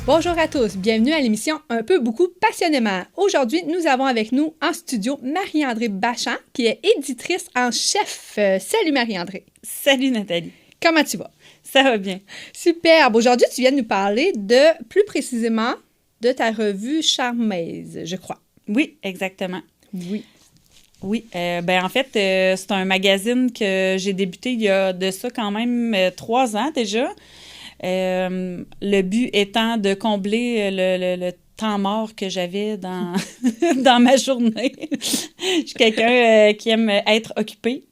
Bonjour à tous, bienvenue à l'émission Un peu, beaucoup, passionnément. Aujourd'hui, nous avons avec nous en studio Marie-André Bachand, qui est éditrice en chef. Salut Marie-André. Salut Nathalie. Comment tu vas? Ça va bien. Superbe. Aujourd'hui, tu viens de nous parler de, plus précisément, de ta revue Charmaise, je crois. Oui, exactement. Oui. Oui, en fait, c'est un magazine que j'ai débuté il y a de ça quand même 3 ans déjà. Le but étant de combler le temps mort que j'avais dans, dans ma journée. Je suis quelqu'un qui aime être occupé.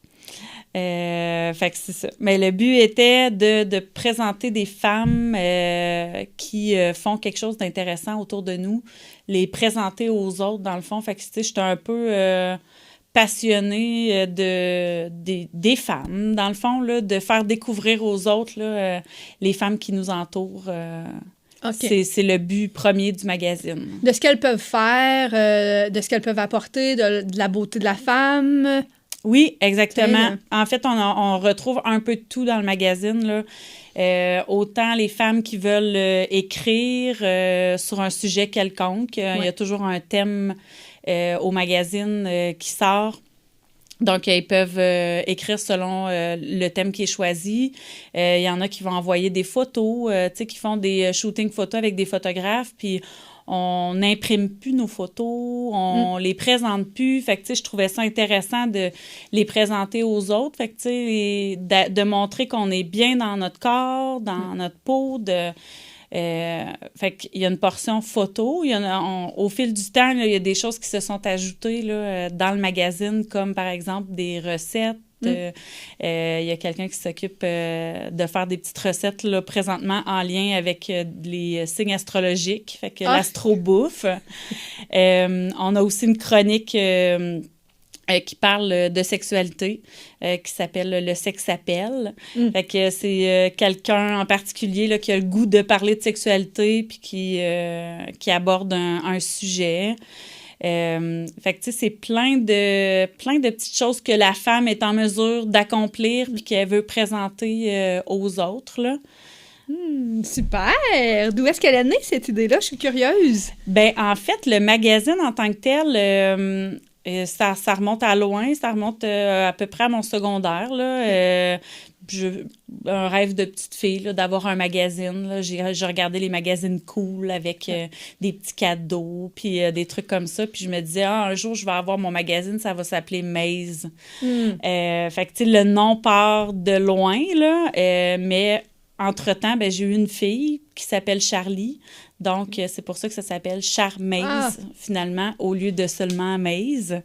Fait que c'est ça. Mais le but était de présenter des femmes qui font quelque chose d'intéressant autour de nous, les présenter aux autres, dans le fond. Fait que, tu sais, j'étais un peu passionnée des femmes, dans le fond, là, de faire découvrir aux autres là, les femmes qui nous entourent. Okay. C'est le but premier du magazine. De ce qu'elles peuvent faire, de ce qu'elles peuvent apporter, de la beauté de la femme. Oui, exactement. En fait, on retrouve un peu de tout dans le magazine, là. Autant les femmes qui veulent écrire sur un sujet quelconque. Ouais. Il y a toujours un thème au magazine qui sort. Donc, ils peuvent écrire selon le thème qui est choisi. Il y en a qui vont envoyer des photos, tu sais, qui font des shootings photos avec des photographes, puis on n'imprime plus nos photos, on les présente plus. Fait que, tu sais, je trouvais ça intéressant de les présenter aux autres. Fait que, tu sais, de montrer qu'on est bien dans notre corps, dans notre peau, fait qu'il y a une portion photo. Au fil du temps, là, il y a des choses qui se sont ajoutées là, dans le magazine, comme par exemple des recettes. Il y a quelqu'un qui s'occupe de faire des petites recettes là, présentement en lien avec les signes astrologiques, fait que l'astro-bouffe. On a aussi une chronique qui parle de sexualité, qui s'appelle Le Sexapelle. Fait que c'est quelqu'un en particulier là, qui a le goût de parler de sexualité puis qui aborde un sujet. Fait que, tu sais, c'est plein de petites choses que la femme est en mesure d'accomplir puis qu'elle veut présenter aux autres, là. Super! D'où est-ce qu'elle est née, cette idée-là? Je suis curieuse. En fait, le magazine en tant que tel... ça remonte à loin, ça remonte à peu près à mon secondaire, là. Un rêve de petite fille, là, d'avoir un magazine. Là. J'ai regardé les magazines cool avec des petits cadeaux, puis des trucs comme ça. Puis je me disais, un jour, je vais avoir mon magazine, ça va s'appeler Maze. Fait que, tu sais, le nom part de loin, là, mais entre-temps, j'ai eu une fille qui s'appelle Charlie. Donc, c'est pour ça que ça s'appelle Charmaise, finalement, au lieu de seulement Maze.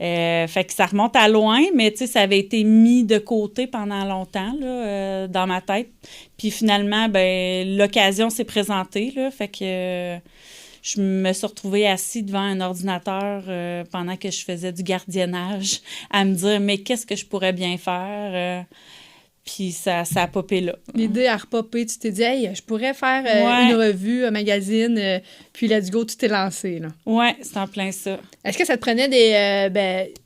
Fait que ça remonte à loin, mais tu sais, ça avait été mis de côté pendant longtemps, là, dans ma tête. Puis finalement, l'occasion s'est présentée, là, fait que je me suis retrouvée assise devant un ordinateur pendant que je faisais du gardiennage, à me dire, mais qu'est-ce que je pourrais bien faire? Puis ça a popé là. L'idée a repopé. Tu t'es dit, hey, je pourrais faire une revue, un magazine, puis let's go, tu t'es lancé, là. Ouais, c'est en plein ça. Est-ce que ça te prenait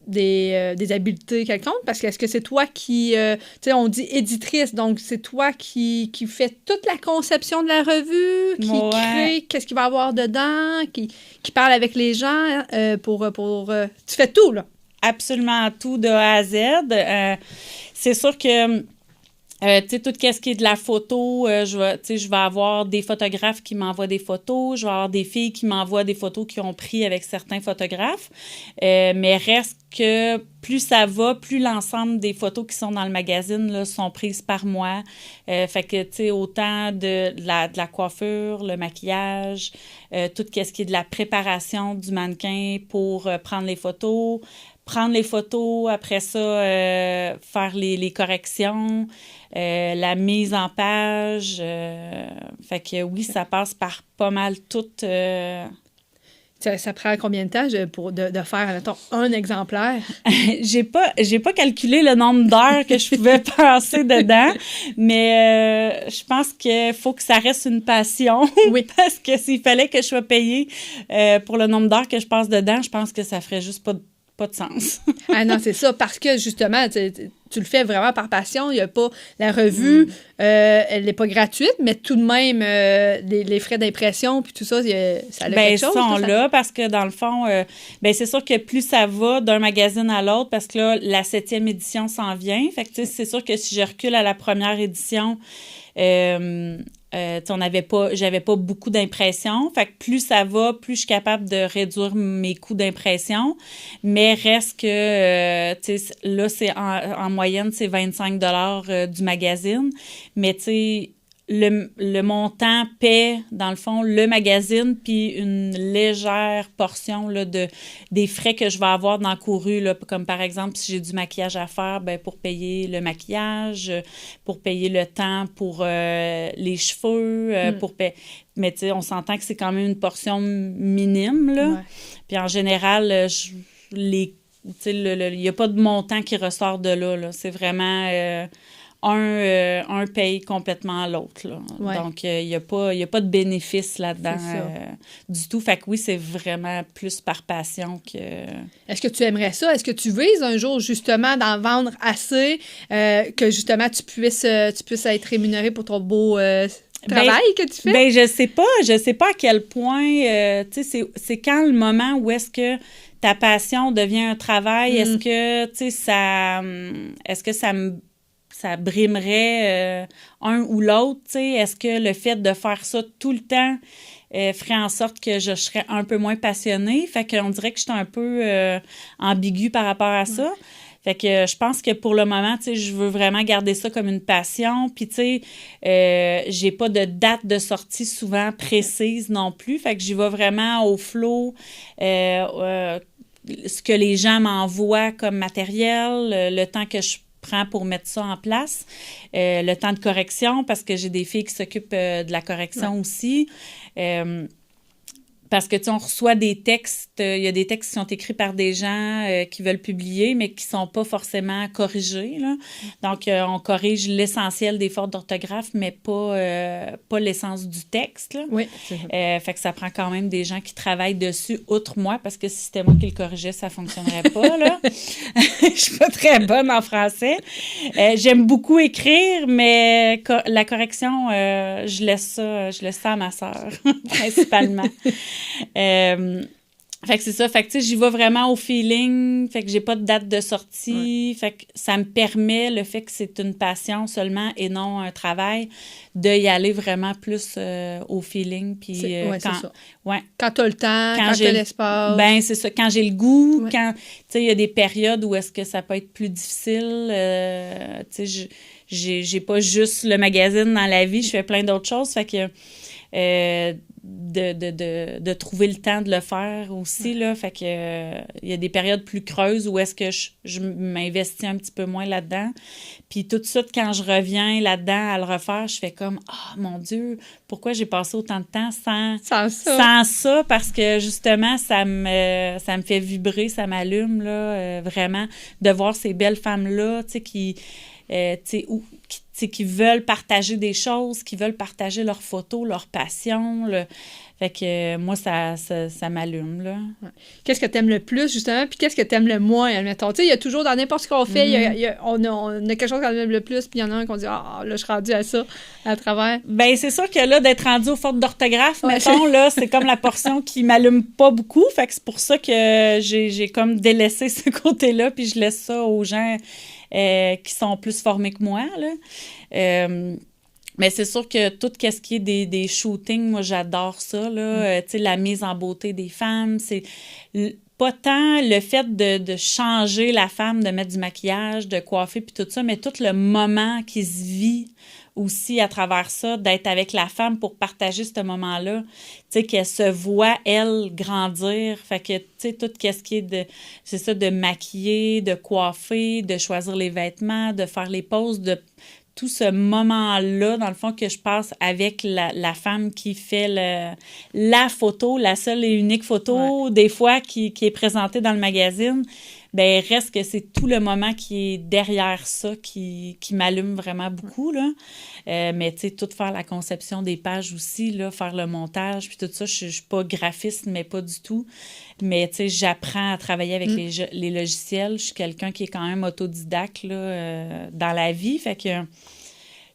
des habiletés quelconques? Parce que est-ce que c'est toi qui... tu sais, on dit éditrice, donc c'est toi qui fait toute la conception de la revue, qui crée qu'est-ce qu'il va y avoir dedans, qui parle avec les gens tu fais tout, là. Absolument tout de A à Z. C'est sûr que... tu sais, tout ce qui est de la photo, je vais avoir des photographes qui m'envoient des photos, je vais avoir des filles qui m'envoient des photos qu'ils ont prises avec certains photographes, mais reste que plus ça va, plus l'ensemble des photos qui sont dans le magazine là, sont prises par moi. Fait que, tu sais, autant de la coiffure, le maquillage, tout ce qui est de la préparation du mannequin pour prendre les photos, après ça, faire les corrections, la mise en page. Fait que oui, ça passe par pas mal tout. Ça prend combien de temps de faire, mettons, un exemplaire? J'ai pas calculé le nombre d'heures que je pouvais passer dedans, mais je pense qu'il faut que ça reste une passion. Oui. Parce que s'il fallait que je sois payée pour le nombre d'heures que je passe dedans, je pense que ça ferait juste pas de sens. Ah non, c'est ça, parce que justement, tu le fais vraiment par passion. Il y a pas... La revue, elle n'est pas gratuite, mais tout de même, les frais d'impression puis tout ça, ça a quelque chose. Ils sont là parce que, dans le fond, c'est sûr que plus ça va d'un magazine à l'autre, parce que là, la 7e édition s'en vient. Fait que, c'est sûr que si je recule à la première édition, j'avais pas beaucoup d'impression. Fait que plus ça va, plus je suis capable de réduire mes coûts d'impression. Mais reste que, là, c'est en moyenne, c'est 25 $ du magazine. Mais, tu sais, le montant paie, dans le fond, le magazine, puis une légère portion là, des frais que je vais avoir dans la courue, là, comme par exemple, si j'ai du maquillage à faire, pour payer le maquillage, pour payer le temps pour les cheveux, mais tu sais, on s'entend que c'est quand même une portion minime, là. Ouais. Puis en général, il n'y a pas de montant qui ressort de là. C'est vraiment... un paye complètement l'autre. Là. Ouais. Donc, il n'y a pas de bénéfice là-dedans du tout. Fait que oui, c'est vraiment plus par passion que... Est-ce que tu aimerais ça? Est-ce que tu vises un jour, justement, d'en vendre assez que, justement, tu puisses être rémunéré pour ton beau... travail que tu fais? Je sais pas à quel point, tu sais, c'est quand le moment où est-ce que ta passion devient un travail, est-ce que, tu sais, ça brimerait un ou l'autre, tu sais, est-ce que le fait de faire ça tout le temps ferait en sorte que je serais un peu moins passionnée? Fait qu'on dirait que je suis un peu ambiguë par rapport à ça. Fait que je pense que pour le moment, tu sais, je veux vraiment garder ça comme une passion. Puis, tu sais, j'ai pas de date de sortie souvent précise non plus. Fait que j'y vais vraiment au flow, ce que les gens m'envoient comme matériel, le temps que je prends pour mettre ça en place, le temps de correction, parce que j'ai des filles qui s'occupent de la correction aussi. Parce que, tu sais, on reçoit des textes, il y a des textes qui sont écrits par des gens qui veulent publier, mais qui ne sont pas forcément corrigés, là. Donc, on corrige l'essentiel des fautes d'orthographe, mais pas l'essence du texte, là. Oui, c'est ça. Fait que ça prend quand même des gens qui travaillent dessus, outre moi, parce que si c'était moi qui le corrigeais, ça ne fonctionnerait pas, là. Je ne suis pas très bonne en français. J'aime beaucoup écrire, mais la correction, je laisse ça à ma sœur, principalement. Fait que c'est ça. Fait que, tu sais, j'y vais vraiment au feeling. Fait que j'ai pas de date de sortie. Ouais. Fait que ça me permet, le fait que c'est une passion seulement et non un travail, d'y aller vraiment plus au feeling. Puis c'est ça. Ouais. Quand t'as le temps, quand t'as l'espace. Ben, c'est ça. Quand j'ai le goût, quand, tu sais, il y a des périodes où est-ce que ça peut être plus difficile. Tu sais, j'ai pas juste le magazine dans la vie. Je fais plein d'autres choses. Fait que... de trouver le temps de le faire aussi, là. Fait que il y a des périodes plus creuses où est-ce que je m'investis un petit peu moins là-dedans. Puis tout de suite, quand je reviens là-dedans à le refaire, je fais comme « Ah, mon Dieu, pourquoi j'ai passé autant de temps sans ça? » Parce que justement, ça me fait vibrer, ça m'allume, là, vraiment, de voir ces belles femmes-là, tu sais, qui veulent partager des choses, qui veulent partager leurs photos, leurs passions. Fait que moi, ça m'allume, là. Ouais. Qu'est-ce que tu aimes le plus, justement, puis qu'est-ce que tu aimes le moins, admettons? Tu sais, il y a toujours, dans n'importe ce qu'on fait, on a quelque chose qu'on aime le plus, puis il y en a un qu'on dit « Ah, là, je suis rendue à ça, à travers. » Ben c'est sûr que là, d'être rendu aux fautes d'orthographe, mettons, là, c'est comme la portion qui m'allume pas beaucoup. Fait que c'est pour ça que j'ai comme délaissé ce côté-là, puis je laisse ça aux gens qui sont plus formés que moi, là. Mais c'est sûr que tout ce qui est des shootings, moi, j'adore ça, là. Tu sais, la mise en beauté des femmes, c'est pas tant le fait de changer la femme, de mettre du maquillage, de coiffer, puis tout ça, mais tout le moment qui se vit aussi à travers ça, d'être avec la femme pour partager ce moment-là, tu sais, qu'elle se voit, elle, grandir. Fait que, tu sais, tout ce qui est c'est ça, de maquiller, de coiffer, de choisir les vêtements, de faire les poses, de tout ce moment-là, dans le fond, que je passe avec la femme qui fait la photo, la seule et unique photo, des fois, qui est présentée dans le magazine, ben reste que c'est tout le moment qui est derrière ça qui m'allume vraiment beaucoup, là. Mais tu sais, tout faire la conception des pages aussi, là, faire le montage, puis tout ça, je suis pas graphiste, mais pas du tout. Mais tu sais, j'apprends à travailler avec les logiciels. Je suis quelqu'un qui est quand même autodidacte, là, dans la vie, fait que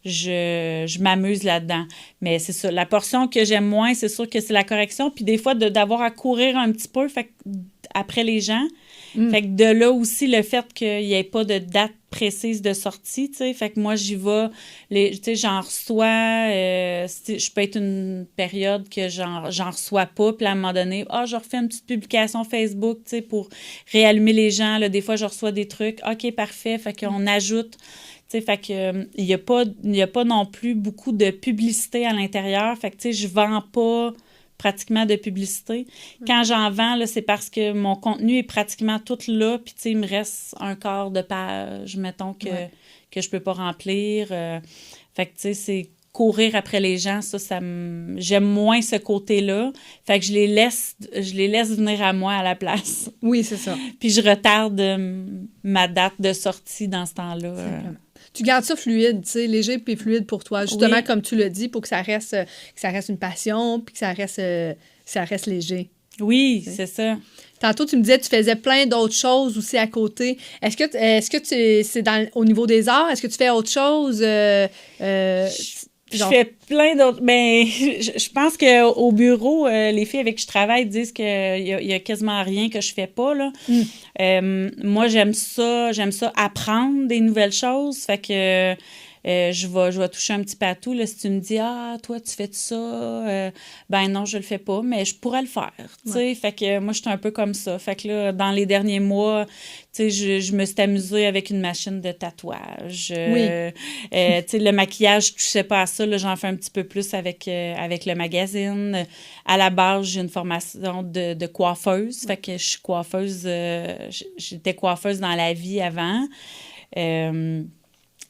je m'amuse là-dedans. Mais c'est ça, la portion que j'aime moins, c'est sûr que c'est la correction, puis des fois, d'avoir à courir un petit peu, fait que, après les gens. Fait que de là aussi, le fait qu'il n'y ait pas de date précise de sortie, tu sais, fait que moi, j'y vais, tu sais, j'en reçois, je peux être une période que j'en reçois pas, puis à un moment donné, je refais une petite publication Facebook, tu sais, pour réallumer les gens, là, des fois, je reçois des trucs, OK, parfait, fait qu'on ajoute. T'sais, fait que il y a pas non plus beaucoup de publicité à l'intérieur. Fait que tu sais, je vends pas pratiquement de publicité. Quand j'en vends, là, c'est parce que mon contenu est pratiquement tout là, puis tu sais, il me reste un quart de page, mettons, que je peux pas remplir. Fait que tu sais, c'est courir après les gens, j'aime moins ce côté-là. Fait que je les laisse venir à moi à la place. Oui, c'est ça. Puis je retarde ma date de sortie dans ce temps-là. Tu gardes ça fluide, tu sais, léger puis fluide pour toi, justement, comme tu l'as dit, pour que ça reste une passion, puis que ça reste léger. Oui, c'est ça. Tantôt, tu me disais que tu faisais plein d'autres choses aussi à côté. Est-ce que c'est au niveau des arts? Est-ce que tu fais autre chose? Je fais plein d'autres. Mais je pense qu'au bureau, les filles avec qui je travaille disent qu'il y a quasiment rien que je fais pas, là. Moi, j'aime ça apprendre des nouvelles choses. Fait que je vais toucher un petit peu à tout. Là, si tu me dis, toi, tu fais ça, ben non, je le fais pas, mais je pourrais le faire. Ouais. Fait que moi, je suis un peu comme ça. Fait que là, dans les derniers mois, je me suis amusée avec une machine de tatouage. Le maquillage, je touchais pas à ça. Là, j'en fais un petit peu plus avec le magazine. À la base, j'ai une formation de coiffeuse. Fait que je suis coiffeuse. J'étais coiffeuse dans la vie avant.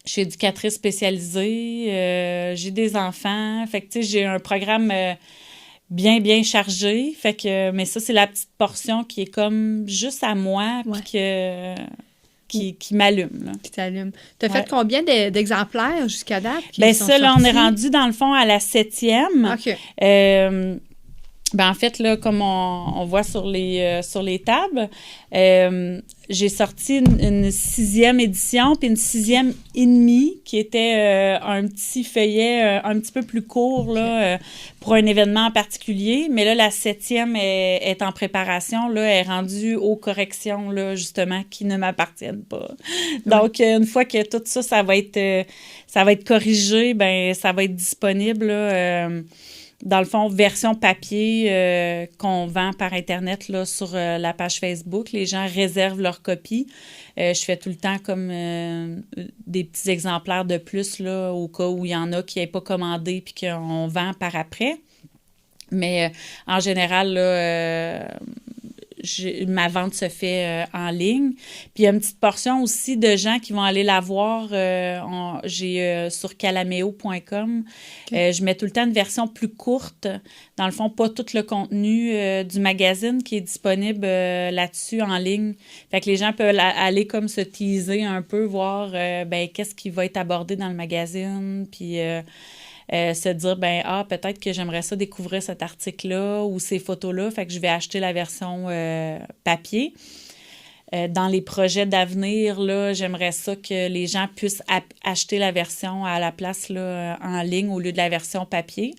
Je suis éducatrice spécialisée, j'ai des enfants. Fait que, tu sais, j'ai un programme bien chargé. Fait que, mais ça, c'est la petite portion qui est comme juste à moi, puis qui m'allume. Là. Qui t'allume. Tu as fait combien d'exemplaires jusqu'à date? Bien, ça, là, on est rendu, dans le fond, à la 7e. OK. En fait, là, comme on voit sur les tables, j'ai sorti une 6e édition puis une 6e et demie qui était un petit feuillet un petit peu plus court là, pour un événement en particulier. Mais là, la 7e est en préparation. Là, elle est rendue aux corrections, là, justement, qui ne m'appartiennent pas. Donc, une fois que tout ça, ça va être corrigé, ben ça va être disponible, là, dans le fond, version papier qu'on vend par Internet là, sur la page Facebook. Les gens réservent leur copie. Je fais tout le temps comme des petits exemplaires de plus là, au cas où il y en a qui n'aient pas commandé puis qu'on vend par après. Mais en général, là, ma vente se fait en ligne. Puis il y a une petite portion aussi de gens qui vont aller la voir. J'ai sur calameo.com. Je mets tout le temps une version plus courte. Dans le fond, pas tout le contenu du magazine qui est disponible là-dessus en ligne. Fait que les gens peuvent aller comme se teaser un peu, voir qu'est-ce qui va être abordé dans le magazine. Puis se dire, peut-être que j'aimerais ça découvrir cet article-là ou ces photos-là, fait que je vais acheter la version papier. Dans les projets d'avenir, là, j'aimerais ça que les gens puissent acheter la version à la place là, en ligne au lieu de la version papier.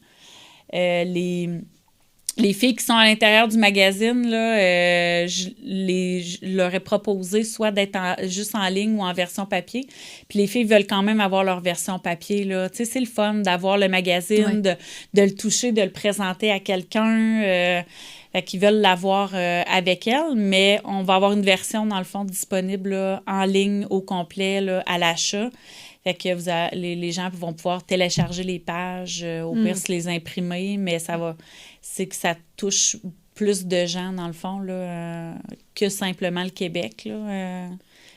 Les filles qui sont à l'intérieur du magazine, là, je leur ai proposé soit d'être juste en ligne ou en version papier. Puis les filles veulent quand même avoir leur version papier, là. Tu sais, c'est le fun d'avoir le magazine, de le toucher, de le présenter à quelqu'un. Qui veulent l'avoir avec elles, mais on va avoir une version, dans le fond, disponible là, en ligne au complet là, à l'achat. Fait que les gens vont pouvoir télécharger les pages, au pire, se les imprimer, mais c'est que ça touche plus de gens, dans le fond, là, que simplement le Québec. Là,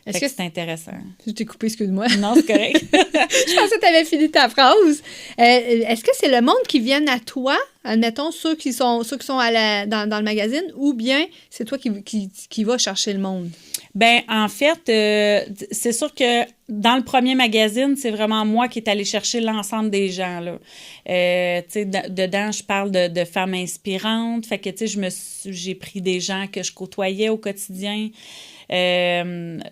Est-ce que c'est intéressant? Je t'ai coupé, excuse-moi. Non, c'est correct. Je pensais que tu avais fini ta phrase. Est-ce que c'est le monde qui vient à toi admettons, ceux qui sont dans le magazine, ou bien c'est toi qui vas chercher le monde? Ben en fait, c'est sûr que dans le premier magazine, c'est vraiment moi qui est allée chercher l'ensemble des gens, là. Tu sais, dedans, je parle de femmes inspirantes. Fait que, tu sais, j'ai pris des gens que je côtoyais au quotidien.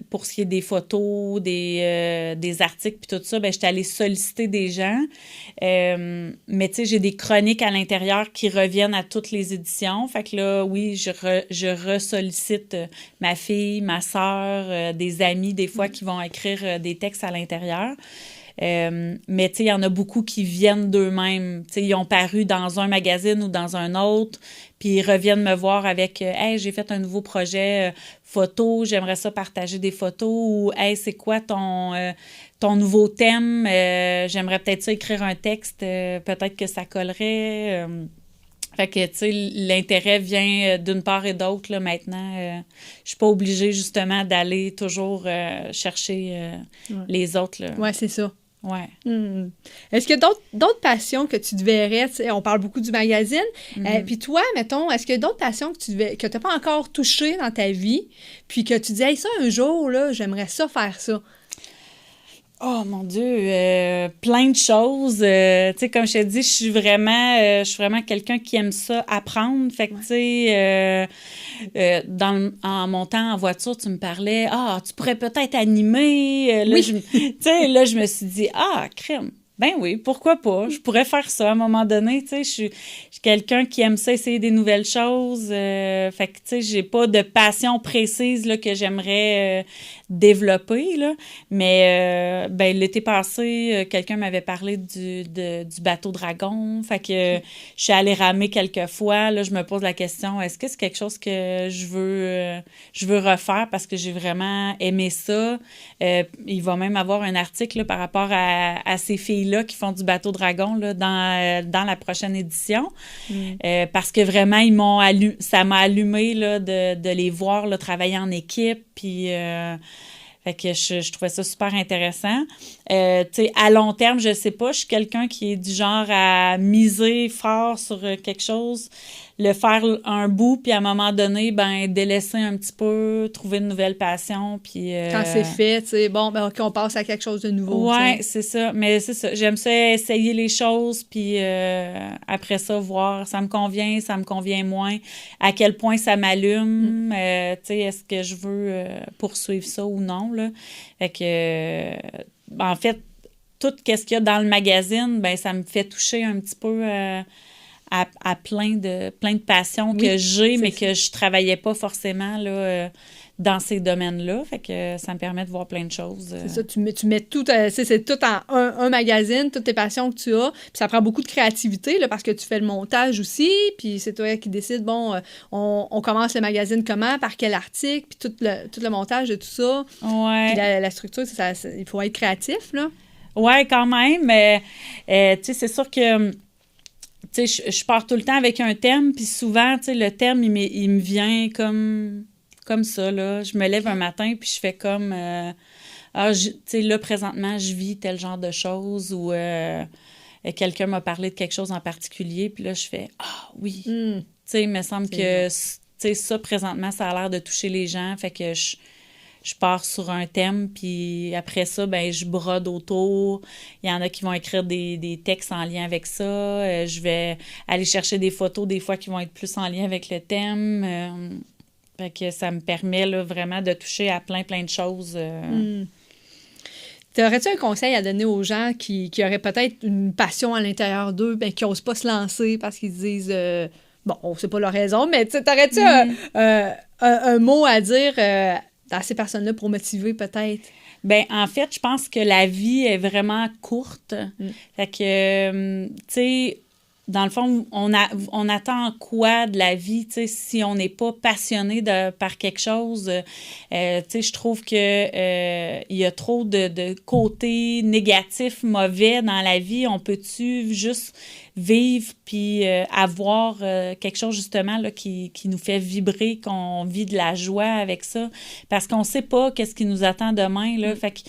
Pour ce qui est des photos, des articles, puis tout ça, ben j'étais allée solliciter des gens. Mais tu sais, j'ai des chroniques à l'intérieur qui reviennent à toutes les éditions. Fait que là, oui, je ressollicite ma fille, ma sœur, des amis, des fois, qui vont écrire des textes à l'intérieur. Mais tu sais, il y en a beaucoup qui viennent d'eux-mêmes. Tu sais, ils ont paru dans un magazine ou dans un autre, puis ils reviennent me voir avec « Hey, j'ai fait un nouveau projet photo, j'aimerais ça partager des photos » ou « Hey, c'est quoi ton nouveau thème? J'aimerais peut-être ça écrire un texte, peut-être que ça collerait. » Fait que, tu sais, l'intérêt vient d'une part et d'autre, là, maintenant. Je suis pas obligée, justement, d'aller toujours chercher les autres, là. Ouais, c'est ça. Ouais. Est-ce qu'il y a d'autres passions que tu te verrais? On parle beaucoup du magazine. Puis toi, mettons, est-ce qu'il y a d'autres passions que tu n'as pas encore touchées dans ta vie, puis que tu dis, hey, ça, un jour, là, j'aimerais ça faire ça? Oh mon Dieu, plein de choses. Tu sais, comme je te dis, je suis vraiment quelqu'un qui aime ça apprendre. Fait que, tu sais, en montant en voiture, tu me parlais, tu pourrais peut-être animer. Là, oui. Tu sais, là, je me suis dit, crème. Ben oui, pourquoi pas? Je pourrais faire ça à un moment donné. Tu sais, je suis quelqu'un qui aime ça, essayer des nouvelles choses. Fait que, tu sais, j'ai pas de passion précise là, que j'aimerais développer, là. Mais, ben, l'été passé, quelqu'un m'avait parlé du bateau dragon. Fait que je suis allée ramer quelques fois. Là, je me pose la question, est-ce que c'est quelque chose que je veux refaire parce que j'ai vraiment aimé ça? Il va même avoir un article là, par rapport à ces filles-là qui font du bateau dragon là, dans la prochaine édition. Parce que vraiment, ça m'a allumé là, de les voir là, travailler en équipe. Puis, fait que je trouvais ça super intéressant. Tu sais, à long terme, je sais pas, je suis quelqu'un qui est du genre à miser fort sur quelque chose, le faire un bout, puis à un moment donné, ben délaisser un petit peu, trouver une nouvelle passion, puis... Quand c'est fait, tu sais, bon, ben OK, on passe à quelque chose de nouveau. Ouais, c'est ça. Mais c'est ça. J'aime ça essayer les choses, puis après ça, voir, ça me convient moins, à quel point ça m'allume, tu sais, est-ce que je veux poursuivre ça ou non, là. Fait que, en fait, tout ce qu'il y a dans le magazine, ben ça me fait toucher un petit peu... à plein de passions que j'ai, mais que je travaillais pas forcément là, dans ces domaines-là. Fait que ça me permet de voir plein de choses. C'est ça, tu mets tout, c'est tout en un magazine, toutes tes passions que tu as. Puis ça prend beaucoup de créativité, là, parce que tu fais le montage aussi, puis c'est toi qui décides, bon, on commence le magazine comment, par quel article, puis tout le montage de tout ça. Ouais. Puis la structure, il faut être créatif, là. Ouais, quand même. Mais, tu sais, c'est sûr que... Tu sais, je pars tout le temps avec un thème, puis souvent, tu sais, le thème, il me vient comme ça, là. Je me lève un matin, puis je fais comme... tu sais, là, présentement, je vis tel genre de choses, ou quelqu'un m'a parlé de quelque chose en particulier, puis là, je fais « Ah, oui! Tu sais, il me semble que, tu sais, ça, présentement, ça a l'air de toucher les gens, fait que je pars sur un thème, puis après ça, ben je brode autour. Il y en a qui vont écrire des textes en lien avec ça. Je vais aller chercher des photos, des fois, qui vont être plus en lien avec le thème. Fait que ça me permet là, vraiment de toucher à plein de choses. Aurais-tu un conseil à donner aux gens qui auraient peut-être une passion à l'intérieur d'eux, ben, qui n'osent pas se lancer parce qu'ils se disent... bon, c'est pas leur raison, mais t'aurais-tu un mot à dire... à ces personnes-là pour motiver peut-être? Ben en fait, je pense que la vie est vraiment courte. Fait que, tu sais, dans le fond, on attend quoi de la vie, tu sais, si on n'est pas passionné par quelque chose. Tu sais, je trouve que il y a trop de côtés négatifs, mauvais dans la vie. On peut-tu juste vivre puis avoir quelque chose justement là, qui nous fait vibrer, qu'on vit de la joie avec ça, parce qu'on sait pas qu'est-ce qui nous attend demain, là. Fait que,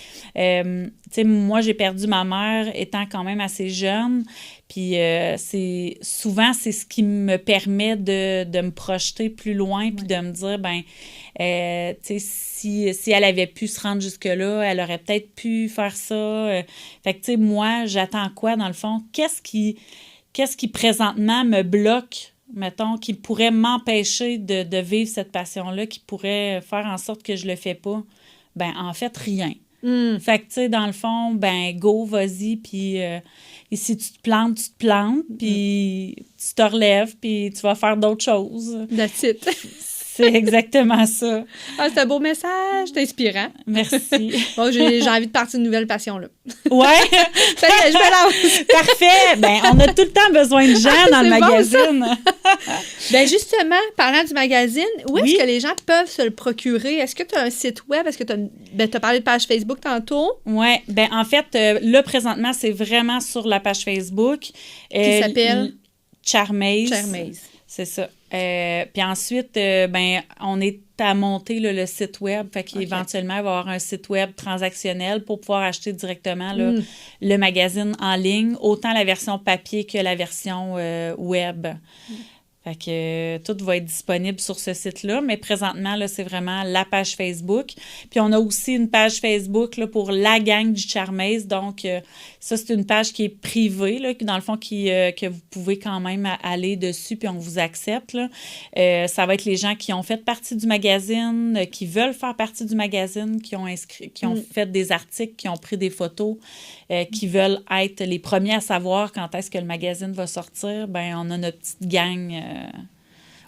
tu sais, moi, j'ai perdu ma mère étant quand même assez jeune, puis c'est ce qui me permet de me projeter plus loin puis de me dire, ben, tu sais, si elle avait pu se rendre jusque-là, elle aurait peut-être pu faire ça. Fait que, tu sais, moi, j'attends quoi, dans le fond? Qu'est-ce qui présentement me bloque, mettons, qui pourrait m'empêcher de vivre cette passion-là, qui pourrait faire en sorte que je le fais pas? Ben, en fait, rien. Fait que, tu sais, dans le fond, ben, go, vas-y, puis et si tu te plantes, puis tu te relèves, puis tu vas faire d'autres choses. That's it. C'est exactement ça. Ah, c'est un beau message, c'est inspirant. Merci. Bon, j'ai envie de partir d'une nouvelle passion, là. Ouais. Ça y est, je me lance. Parfait. Ben, on a tout le temps besoin de gens dans le magazine. Ben, justement, parlant du magazine, où est-ce que les gens peuvent se le procurer? Est-ce que tu as un site web? Est-ce que tu as parlé de page Facebook tantôt? Oui. Ben, en fait, là, présentement, c'est vraiment sur la page Facebook. Qui s'appelle? Charmaze. Charmaze. C'est ça. Puis ensuite, ben, on est à monter là, le site web. Fait qu'éventuellement, il va y avoir un site web transactionnel pour pouvoir acheter directement là, le magazine en ligne, autant la version papier que la version web. Fait que tout va être disponible sur ce site-là, mais présentement, là, c'est vraiment la page Facebook. Puis on a aussi une page Facebook là, pour la gang du Charmaze. Donc, ça, c'est une page qui est privée, là, dans le fond, que vous pouvez quand même aller dessus, puis on vous accepte. Là. Ça va être les gens qui ont fait partie du magazine, qui veulent faire partie du magazine, qui ont fait des articles, qui ont pris des photos, qui veulent être les premiers à savoir quand est-ce que le magazine va sortir. Ben on a notre petite gang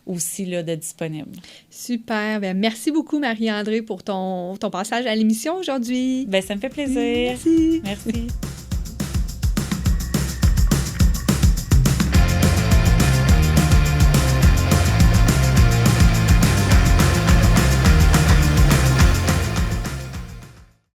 aussi là, de disponible. Super. Bien, merci beaucoup, Marie-André, pour ton passage à l'émission aujourd'hui. Bien, ça me fait plaisir. Merci. Merci.